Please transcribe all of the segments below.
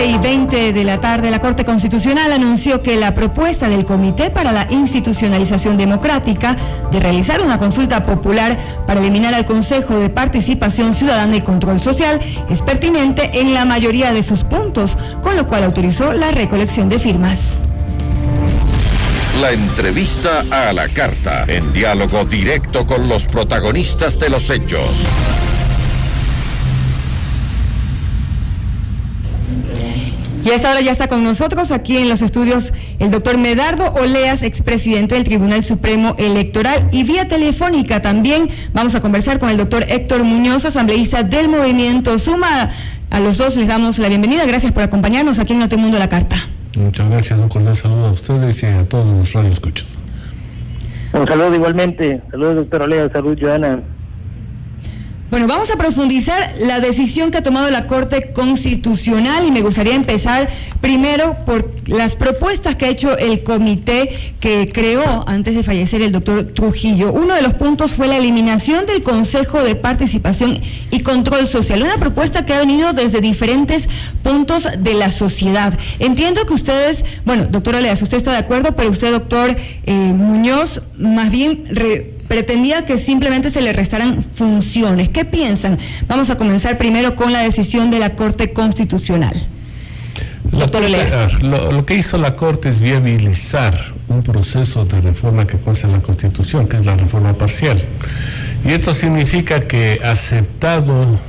7:20 de la tarde, la Corte Constitucional anunció que la propuesta del Comité para la Institucionalización Democrática de realizar una consulta popular para eliminar al Consejo de Participación Ciudadana y Control Social es pertinente en la mayoría de sus puntos, con lo cual autorizó la recolección de firmas. La entrevista a la carta, en diálogo directo con los protagonistas de los hechos. Y a esta hora ya está con nosotros aquí en los estudios el doctor Medardo Oleas, expresidente del Tribunal Supremo Electoral, y vía telefónica también vamos a conversar con el doctor Héctor Muñoz, asambleísta del Movimiento Suma. A los dos les damos la bienvenida, gracias por acompañarnos aquí en Notimundo La Carta. Muchas gracias, un cordial saludo a ustedes y a todos los radioescuchas. Un saludo igualmente, saludos doctor Oleas, salud Joana. Bueno, vamos a profundizar la decisión que ha tomado la Corte Constitucional y me gustaría empezar primero por las propuestas que ha hecho el comité que creó antes de fallecer el doctor Trujillo. Uno de los puntos fue la eliminación del Consejo de Participación y Control Social, una propuesta que ha venido desde diferentes puntos de la sociedad. Entiendo que ustedes, bueno, doctor Oleas, usted está de acuerdo, pero usted, doctor Muñoz, más bien pretendía que simplemente se le restaran funciones. ¿Qué piensan? Vamos a comenzar primero con la decisión de la Corte Constitucional. Doctor Oleas. Lo que hizo la Corte es viabilizar un proceso de reforma que consta en la Constitución, que es la reforma parcial. Y esto significa que, aceptado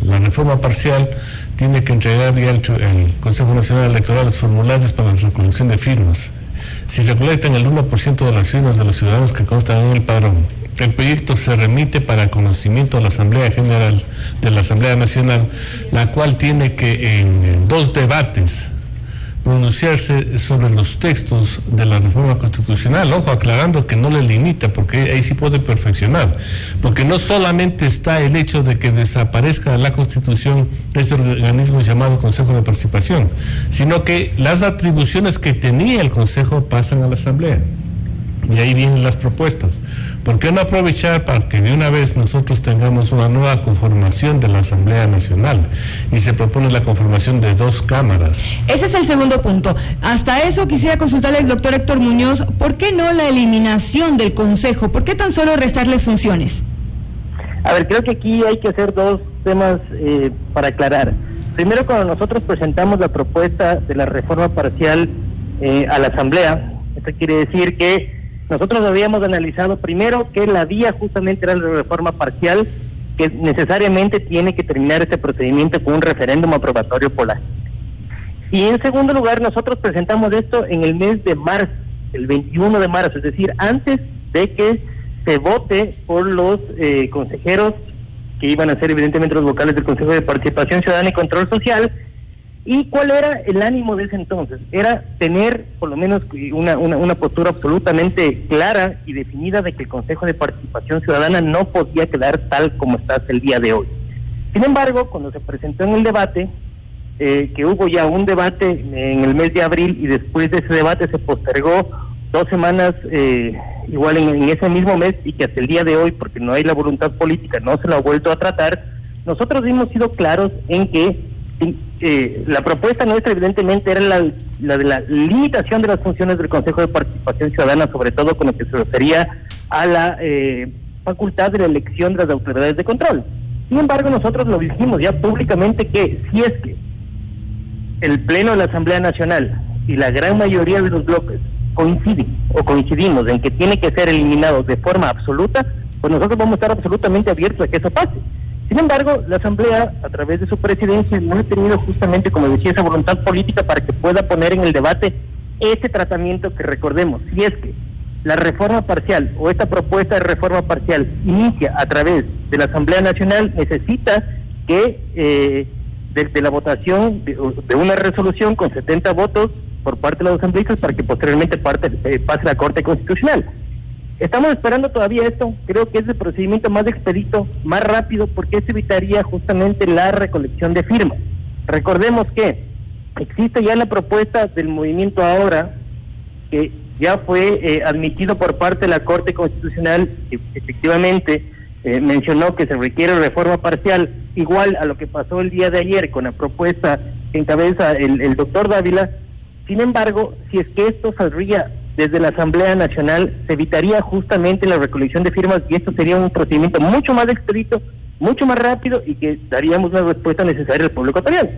la reforma parcial, tiene que entregar ya el Consejo Nacional Electoral los formularios para la recolección de firmas. Si recolectan el 1% de las firmas de los ciudadanos que constan en el padrón, el proyecto se remite para conocimiento a la Asamblea General de la Asamblea Nacional, la cual tiene que en 2 debates pronunciarse sobre los textos de la reforma constitucional. Ojo, aclarando que no le limita, porque ahí sí puede perfeccionar, porque no solamente está el hecho de que desaparezca de la Constitución este organismo llamado Consejo de Participación, sino que las atribuciones que tenía el Consejo pasan a la Asamblea. Y ahí vienen las propuestas. ¿Por qué no aprovechar para que de una vez nosotros tengamos una nueva conformación de la Asamblea Nacional? Y se propone la conformación de 2 cámaras. Ese es el segundo punto. Hasta eso quisiera consultarle al doctor Héctor Muñoz, ¿por qué no la eliminación del Consejo? ¿Por qué tan solo restarle funciones? A ver, creo que aquí hay que hacer 2 temas para aclarar. Primero, cuando nosotros presentamos la propuesta de la reforma parcial a la Asamblea, esto quiere decir que nosotros habíamos analizado primero que la vía justamente era la reforma parcial, que necesariamente tiene que terminar este procedimiento con un referéndum aprobatorio por la gente. Y en segundo lugar, nosotros presentamos esto en el mes de marzo, el 21 de marzo, es decir, antes de que se vote por los consejeros que iban a ser evidentemente los vocales del Consejo de Participación Ciudadana y Control Social. ¿Y cuál era el ánimo de ese entonces? Era tener por lo menos una postura absolutamente clara y definida de que el Consejo de Participación Ciudadana no podía quedar tal como está hasta el día de hoy. Sin embargo, cuando se presentó en el debate, que hubo ya un debate en el mes de abril y después de ese debate se postergó 2 semanas igual en ese mismo mes, y que hasta el día de hoy, porque no hay la voluntad política, no se lo ha vuelto a tratar, nosotros hemos sido claros en que la propuesta nuestra evidentemente era la de la limitación de las funciones del Consejo de Participación Ciudadana, sobre todo con lo que se refería a la facultad de la elección de las autoridades de control. Sin embargo, nosotros lo dijimos ya públicamente que si es que el Pleno de la Asamblea Nacional y la gran mayoría de los bloques coincidimos en que tiene que ser eliminado de forma absoluta, pues nosotros vamos a estar absolutamente abiertos a que eso pase. Sin embargo, la Asamblea, a través de su presidencia, no ha tenido justamente, como decía, esa voluntad política para que pueda poner en el debate ese tratamiento que, recordemos, si es que la reforma parcial o esta propuesta de reforma parcial inicia a través de la Asamblea Nacional, necesita que de la votación de una resolución con 70 votos por parte de los asambleístas para que posteriormente pase la Corte Constitucional. Estamos esperando todavía esto, creo que es el procedimiento más expedito, más rápido, porque eso evitaría justamente la recolección de firmas. Recordemos que existe ya la propuesta del Movimiento Ahora, que ya fue admitido por parte de la Corte Constitucional, que efectivamente mencionó que se requiere reforma parcial, igual a lo que pasó el día de ayer con la propuesta que encabeza el doctor Dávila. Sin embargo, si es que esto saldría desde la Asamblea Nacional, se evitaría justamente la recolección de firmas y esto sería un procedimiento mucho más expedito, mucho más rápido y que daríamos una respuesta necesaria al pueblo ecuatoriano.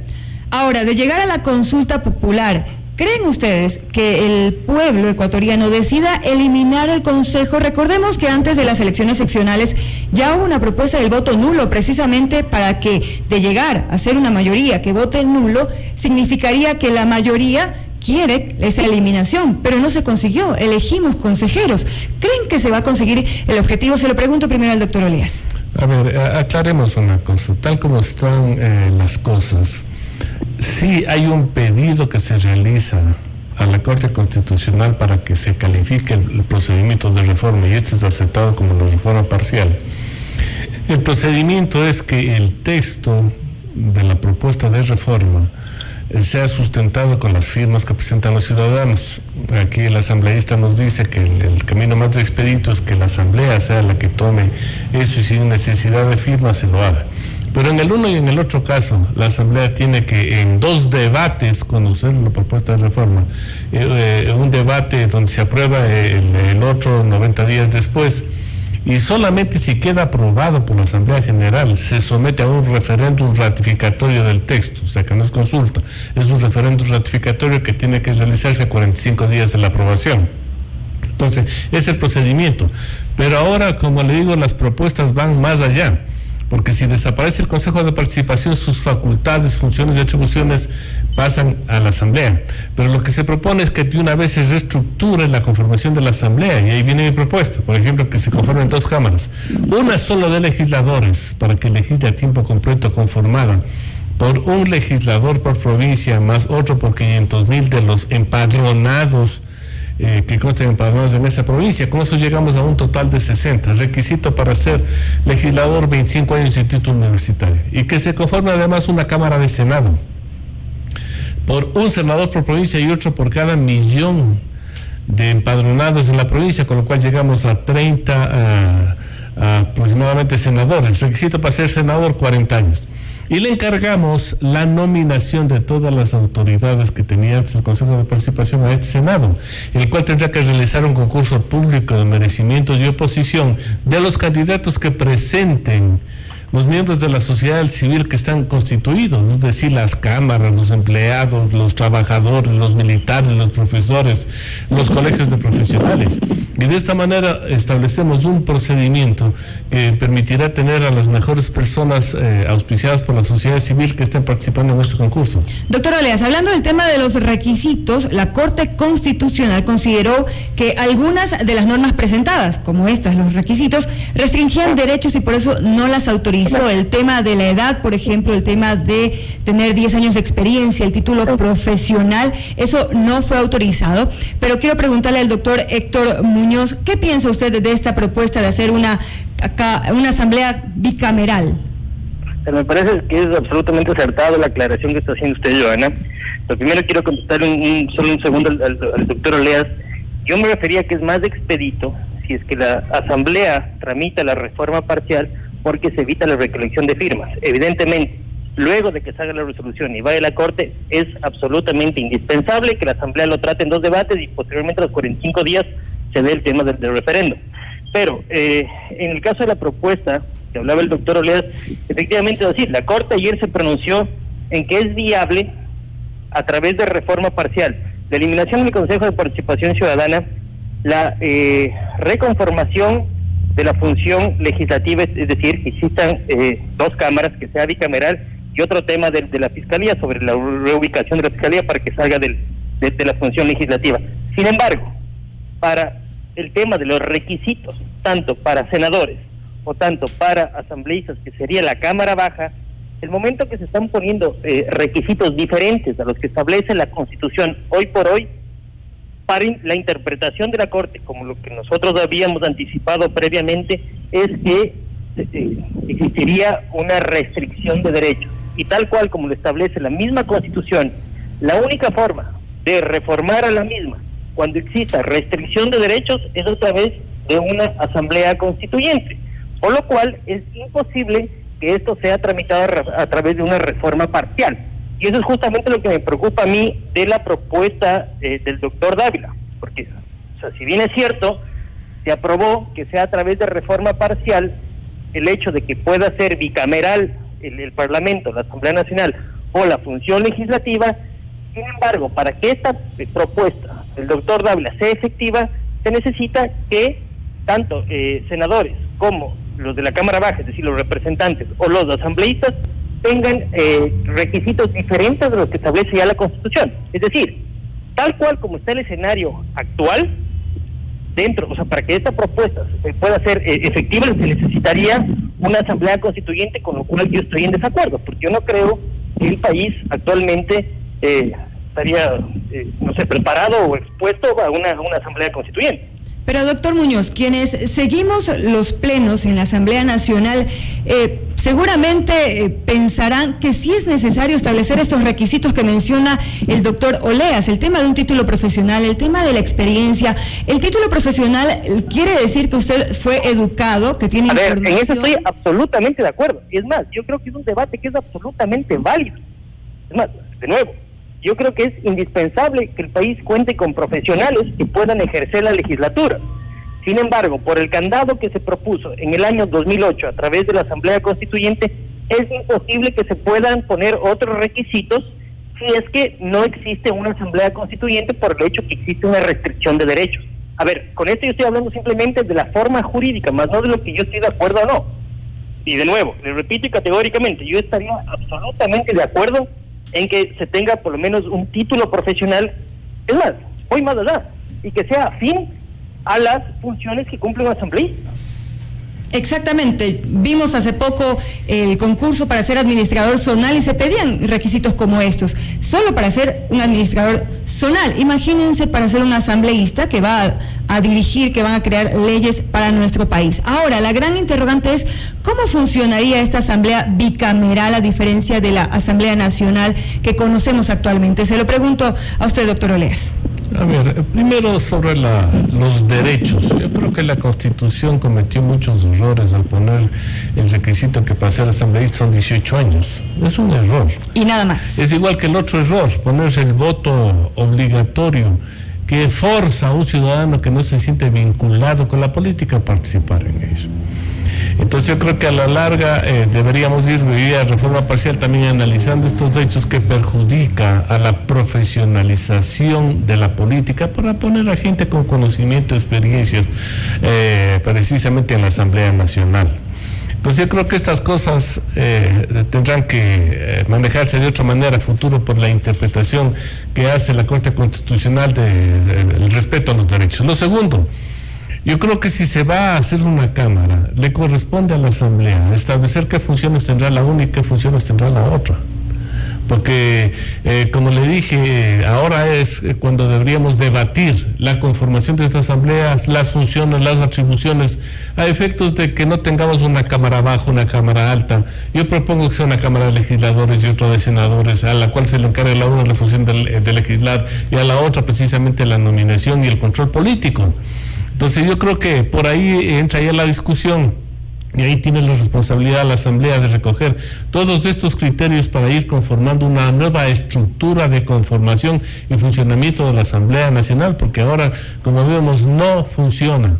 Ahora, de llegar a la consulta popular, ¿creen ustedes que el pueblo ecuatoriano decida eliminar el Consejo? Recordemos que antes de las elecciones seccionales ya hubo una propuesta del voto nulo, precisamente para que, de llegar a ser una mayoría que vote nulo, significaría que la mayoría quiere esa eliminación, pero no se consiguió, elegimos consejeros. ¿Creen que se va a conseguir el objetivo? Se lo pregunto primero al doctor Oleas. A ver, aclaremos una cosa, tal como están las cosas, sí hay un pedido que se realiza a la Corte Constitucional para que se califique el procedimiento de reforma, y este es aceptado como la reforma parcial. El procedimiento es que el texto de la propuesta de reforma sea sustentado con las firmas que presentan los ciudadanos. Aquí el asambleísta nos dice que el camino más expedito es que la asamblea sea la que tome eso y sin necesidad de firmas se lo haga. Pero en el uno y en el otro caso, la asamblea tiene que en 2 debates conocer la propuesta de reforma. Un debate donde se aprueba, el otro 90 días después. Y solamente si queda aprobado por la Asamblea General se somete a un referéndum ratificatorio del texto, o sea que no es consulta, es un referéndum ratificatorio que tiene que realizarse a 45 días de la aprobación. Entonces, es el procedimiento. Pero ahora, como le digo, las propuestas van más allá, porque si desaparece el Consejo de Participación, sus facultades, funciones y atribuciones pasan a la Asamblea. Pero lo que se propone es que de una vez se reestructure la conformación de la Asamblea, y ahí viene mi propuesta, por ejemplo, que se conformen 2 cámaras, una solo de legisladores, para que legisle a tiempo completo conformada por un legislador por provincia, más otro por 500,000 de los empadronados que consten empadronados en esa provincia. Con eso llegamos a un total de 60. Requisito para ser legislador, 25 años de título universitario. Y que se conforme además una Cámara de Senado, por un senador por provincia y otro por cada 1,000,000 de empadronados en la provincia, con lo cual llegamos a 30 aproximadamente senadores. Requisito para ser senador, 40 años. Y le encargamos la nominación de todas las autoridades que tenía antes el Consejo de Participación a este Senado, el cual tendrá que realizar un concurso público de merecimientos y oposición de los candidatos que presenten los miembros de la sociedad civil que están constituidos, es decir, las cámaras, los empleados, los trabajadores, los militares, los profesores, los colegios de profesionales. Y de esta manera establecemos un procedimiento que permitirá tener a las mejores personas auspiciadas por la sociedad civil que estén participando en este concurso. Doctor Oleas, hablando del tema de los requisitos, la Corte Constitucional consideró que algunas de las normas presentadas, como estas, los requisitos, restringían derechos y por eso no las autorizó. El tema de la edad, por ejemplo, el tema de tener 10 años de experiencia, el título profesional, eso no fue autorizado. Pero quiero preguntarle al doctor Héctor Muñoz, ¿qué piensa usted de esta propuesta de hacer una asamblea bicameral? Me parece que es absolutamente acertado la aclaración que está haciendo usted, Joana. Pero primero quiero contestar solo un segundo al doctor Oleas. Yo me refería a que es más expedito si es que la asamblea tramita la reforma parcial, porque se evita la recolección de firmas. Evidentemente, luego de que salga la resolución y vaya a la Corte, es absolutamente indispensable que la Asamblea lo trate en 2 debates y posteriormente a los 45 días se dé el tema del referendo. Pero, en el caso de la propuesta que hablaba el doctor Oleas, efectivamente, es decir, la Corte ayer se pronunció en que es viable, a través de reforma parcial, la eliminación del Consejo de Participación Ciudadana, la reconformación de la función legislativa, es decir, que existan 2 cámaras, que sea bicameral, y otro tema de la Fiscalía, sobre la reubicación de la Fiscalía para que salga de la función legislativa. Sin embargo, para el tema de los requisitos, tanto para senadores o tanto para asambleístas, que sería la Cámara Baja, el momento que se están poniendo requisitos diferentes a los que establece la Constitución hoy por hoy, para la interpretación de la Corte, como lo que nosotros habíamos anticipado previamente, es que existiría una restricción de derechos. Y tal cual como lo establece la misma Constitución, la única forma de reformar a la misma, cuando exista restricción de derechos, es a través de una asamblea constituyente. Por lo cual es imposible que esto sea tramitado a través de una reforma parcial. Y eso es justamente lo que me preocupa a mí de la propuesta del doctor Dávila, porque, o sea, si bien es cierto, se aprobó que sea a través de reforma parcial el hecho de que pueda ser bicameral el Parlamento, la Asamblea Nacional o la función legislativa. Sin embargo, para que esta propuesta del doctor Dávila sea efectiva, se necesita que tanto senadores como los de la Cámara Baja, es decir, los representantes o los asambleístas, tengan requisitos diferentes de los que establece ya la Constitución. Es decir, tal cual como está el escenario actual, dentro, o sea, para que esta propuesta pueda ser efectiva, se necesitaría una asamblea constituyente, con lo cual yo estoy en desacuerdo, porque yo no creo que el país actualmente estaría, no sé, preparado o expuesto a una asamblea constituyente. Pero doctor Muñoz, quienes seguimos los plenos en la Asamblea Nacional, seguramente pensarán que sí es necesario establecer estos requisitos que menciona el doctor Oleas, el tema de un título profesional, el tema de la experiencia. El título profesional quiere decir que usted fue educado, que tiene información. En eso estoy absolutamente de acuerdo. Es más, yo creo que es un debate que es absolutamente válido. Es más, de nuevo, yo creo que es indispensable que el país cuente con profesionales que puedan ejercer la legislatura. Sin embargo, por el candado que se propuso en el año 2008 a través de la Asamblea Constituyente, es imposible que se puedan poner otros requisitos si es que no existe una Asamblea Constituyente por el hecho que existe una restricción de derechos. A ver, con esto yo estoy hablando simplemente de la forma jurídica, más no de lo que yo estoy de acuerdo o no. Y de nuevo, le repito y categóricamente, yo estaría absolutamente de acuerdo en que se tenga por lo menos un título profesional, es más, voy más allá, y que sea afín a las funciones que cumple un asambleísta. Exactamente, vimos hace poco el concurso para ser administrador zonal y se pedían requisitos como estos, solo para ser un administrador zonal. Imagínense para ser un asambleísta que va a dirigir, que van a crear leyes para nuestro país. Ahora, la gran interrogante es, ¿cómo funcionaría esta asamblea bicameral a diferencia de la Asamblea Nacional que conocemos actualmente? Se lo pregunto a usted, doctor Oleas. A ver, primero sobre los derechos. Yo creo que la Constitución cometió muchos errores al poner el requisito que para ser asambleísta son 18 años. Es un error. Y nada más. Es igual que el otro error, ponerse el voto obligatorio que forza a un ciudadano que no se siente vinculado con la política a participar en eso. Entonces yo creo que a la larga deberíamos ir vía reforma parcial también analizando estos hechos que perjudica a la profesionalización de la política para poner a gente con conocimiento, experiencias precisamente en la Asamblea Nacional. Entonces yo creo que estas cosas tendrán que manejarse de otra manera a futuro por la interpretación que hace la Corte Constitucional del respeto a los derechos. Lo segundo, yo creo que si se va a hacer una Cámara, le corresponde a la Asamblea establecer qué funciones tendrá la una y qué funciones tendrá la otra. Porque, como le dije, ahora es cuando deberíamos debatir la conformación de esta Asamblea, las funciones, las atribuciones, a efectos de que no tengamos una Cámara baja, una Cámara alta. Yo propongo que sea una Cámara de legisladores y otra de senadores, a la cual se le encargue a la una la función de legislar y a la otra precisamente la nominación y el control político. Entonces yo creo que por ahí entra ya la discusión y ahí tiene la responsabilidad la Asamblea de recoger todos estos criterios para ir conformando una nueva estructura de conformación y funcionamiento de la Asamblea Nacional, porque ahora, como vemos, no funciona.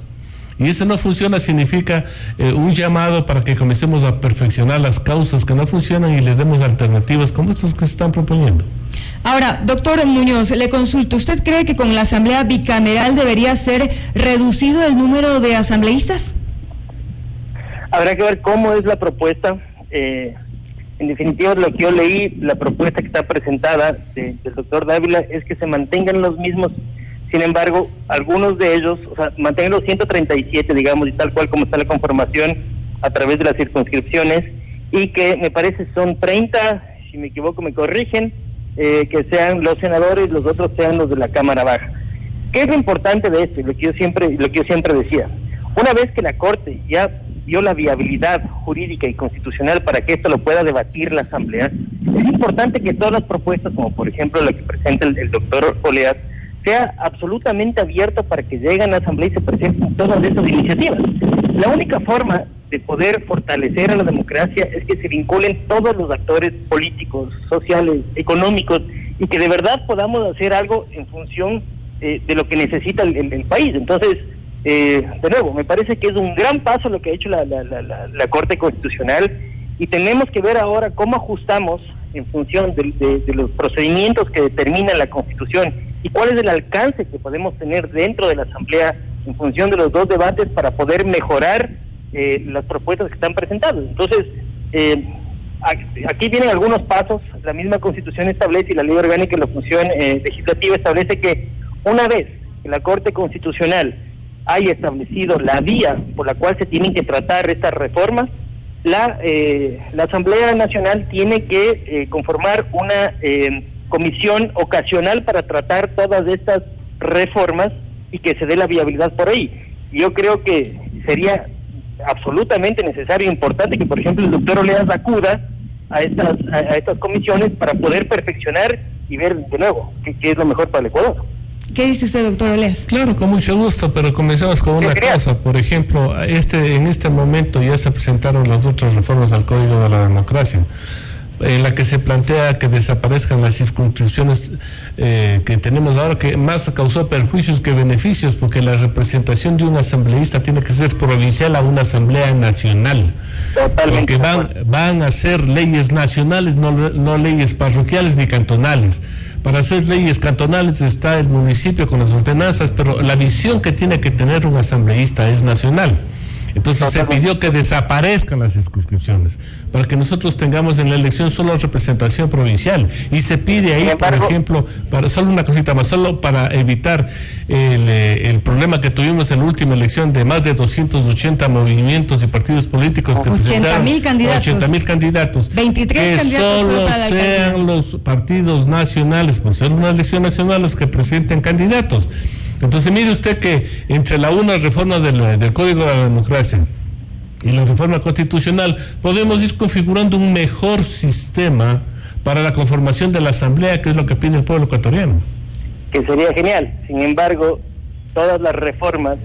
Y eso no funciona significa un llamado para que comencemos a perfeccionar las causas que no funcionan y le demos alternativas como estas que se están proponiendo. Ahora, doctor Muñoz, le consulto, ¿usted cree que con la asamblea bicameral debería ser reducido el número de asambleístas? Habrá que ver cómo es la propuesta. En definitiva, lo que yo leí, la propuesta que está presentada del doctor Dávila es que se mantengan los mismos. Sin embargo, algunos de ellos, o sea, mantengan los 137, digamos, y tal cual como está la conformación a través de las circunscripciones, y que me parece son 30, si me equivoco me corrigen, que sean los senadores, los otros sean los de la Cámara Baja. ¿Qué es lo importante de esto? Lo que yo siempre decía. Una vez que la Corte ya vio la viabilidad jurídica y constitucional para que esto lo pueda debatir la Asamblea, es importante que todas las propuestas, como por ejemplo la que presenta el doctor Oleas, sea absolutamente abierto para que lleguen a la Asamblea y se presenten todas estas iniciativas. La única forma de poder fortalecer a la democracia es que se vinculen todos los actores políticos, sociales, económicos, y que de verdad podamos hacer algo en función de lo que necesita el país. Entonces, de nuevo, me parece que es un gran paso lo que ha hecho la Corte Constitucional, y tenemos que ver ahora cómo ajustamos en función de los procedimientos que determina la Constitución y cuál es el alcance que podemos tener dentro de la Asamblea en función de los dos debates para poder mejorar las propuestas que están presentadas. Entonces, aquí vienen algunos pasos. La misma Constitución establece, y la Ley Orgánica de la Función Legislativa establece que una vez que la Corte Constitucional haya establecido la vía por la cual se tienen que tratar estas reformas, la Asamblea Nacional tiene que conformar una comisión ocasional para tratar todas estas reformas y que se dé la viabilidad por ahí. Yo creo que sería absolutamente necesario e importante que, por ejemplo, el doctor Oleas acuda a estas comisiones para poder perfeccionar y ver de nuevo qué es lo mejor para el Ecuador. ¿Qué dice usted, doctor Oleas? Claro, con mucho gusto, pero comencemos con una cosa. Por ejemplo, en este momento ya se presentaron las otras reformas al Código de la Democracia, en la que se plantea que desaparezcan las circunscripciones que tenemos ahora, que más causó perjuicios que beneficios, porque la representación de un asambleísta tiene que ser provincial a una asamblea nacional. Totalmente. Porque van a ser leyes nacionales, no leyes parroquiales ni cantonales. Para hacer leyes cantonales está el municipio con las ordenanzas, pero la visión que tiene que tener un asambleísta es nacional. Entonces se pidió que desaparezcan las circunscripciones para que nosotros tengamos en la elección solo representación provincial, y se pide ahí, por ejemplo, solo una cosita más, solo para evitar el problema que tuvimos en la última elección de más de 280 movimientos y partidos políticos que presentaron 80,000 candidatos, 23 que candidatos solo para la sean los partidos nacionales, por ser una elección nacional, los que presenten candidatos. Entonces, mire usted que entre una reforma del Código de la Democracia y la reforma constitucional podemos ir configurando un mejor sistema para la conformación de la Asamblea, que es lo que pide el pueblo ecuatoriano. Que sería genial. Sin embargo, todas las reformas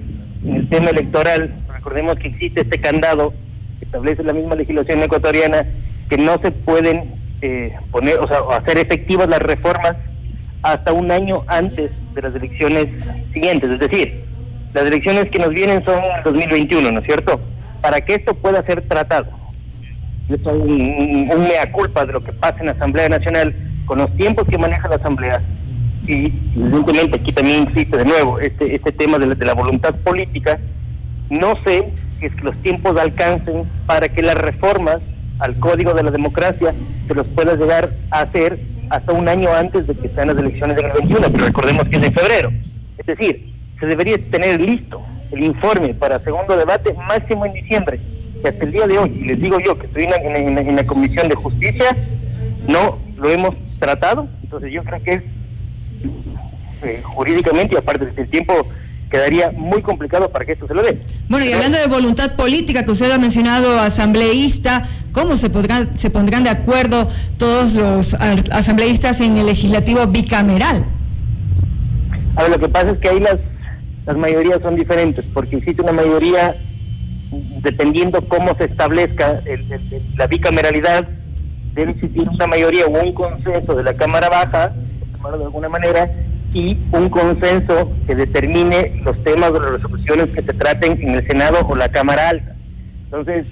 en el tema electoral, recordemos que existe este candado que establece la misma legislación ecuatoriana, que no se pueden poner, o sea, hacer efectivas las reformas hasta un año antes de las elecciones siguientes. Es decir, las elecciones que nos vienen son en 2021, ¿no es cierto? Para que esto pueda ser tratado, es un mea culpa de lo que pasa en la Asamblea Nacional, con los tiempos que maneja la Asamblea, y evidentemente aquí también existe de nuevo este tema de la voluntad política. No sé si es que los tiempos alcancen para que las reformas al Código de la Democracia se los pueda llegar a hacer hasta un año antes de que sean las elecciones del 21, pero recordemos que es en febrero. Es decir, se debería tener listo el informe para segundo debate máximo en diciembre, que hasta el día de hoy, y les digo yo que estoy en la Comisión de Justicia, no lo hemos tratado. Entonces yo creo que es jurídicamente, y aparte del tiempo, quedaría muy complicado para que esto se lo dé. Bueno, y hablando de voluntad política, que usted ha mencionado, asambleísta, ¿cómo se pondrán de acuerdo todos los asambleístas en el legislativo bicameral? A ver, lo que pasa es que ahí las mayorías son diferentes, porque existe una mayoría, dependiendo cómo se establezca la bicameralidad, debe existir una mayoría o un consenso de la Cámara Baja, por llamarlo de alguna manera, y un consenso que determine los temas de las resoluciones que se traten en el Senado o la Cámara Alta. Entonces,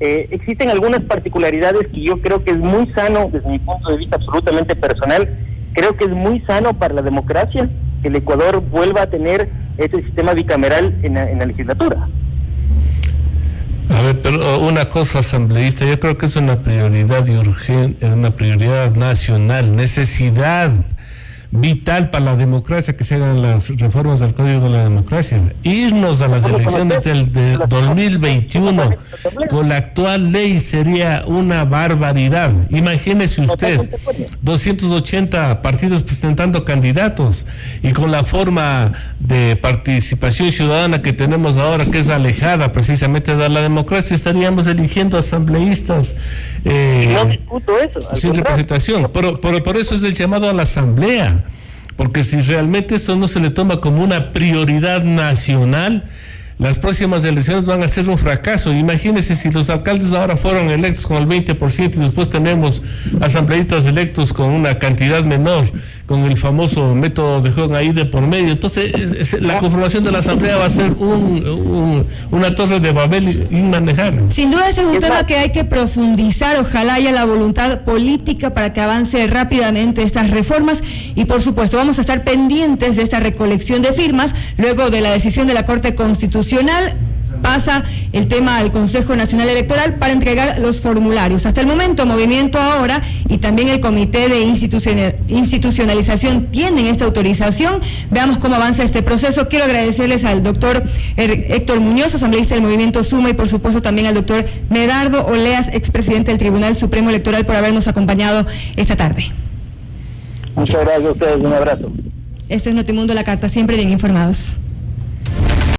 existen algunas particularidades que yo creo que es muy sano, desde mi punto de vista absolutamente personal, creo que es muy sano para la democracia que el Ecuador vuelva a tener ese sistema bicameral en la legislatura. A ver, pero una cosa, asambleísta, yo creo que es una prioridad urgente, una prioridad nacional, necesidad vital para la democracia que se hagan las reformas del Código de la Democracia. Irnos a las elecciones del 2021 con la actual ley sería una barbaridad. Imagínese usted, 280 partidos presentando candidatos, y con la forma de participación ciudadana que tenemos ahora, que es alejada precisamente de la democracia, estaríamos eligiendo asambleístas no discuto eso, sin representación. Pero por eso es el llamado a la asamblea, porque si realmente esto no se le toma como una prioridad nacional, las próximas elecciones van a ser un fracaso. Imagínense si los alcaldes ahora fueron electos con el 20% y después tenemos asambleístas electos con una cantidad menor, con el famoso método de juego ahí de por medio. Entonces, la conformación de la asamblea va a ser una torre de Babel inmanejable. Sin duda, este es un tema que hay que profundizar. Ojalá haya la voluntad política para que avance rápidamente estas reformas y, por supuesto, vamos a estar pendientes de esta recolección de firmas. Luego de la decisión de la Corte Constitucional, pasa el tema al Consejo Nacional Electoral para entregar los formularios. Hasta el momento, Movimiento Ahora y también el Comité de Institucionalización tienen esta autorización. Veamos cómo avanza este proceso. Quiero agradecerles al doctor Héctor Muñoz, asambleísta del Movimiento Suma, y por supuesto también al doctor Medardo Oleas, expresidente del Tribunal Supremo Electoral, por habernos acompañado esta tarde. Muchas gracias a ustedes, un abrazo. Esto es Notimundo La Carta, siempre bien informados.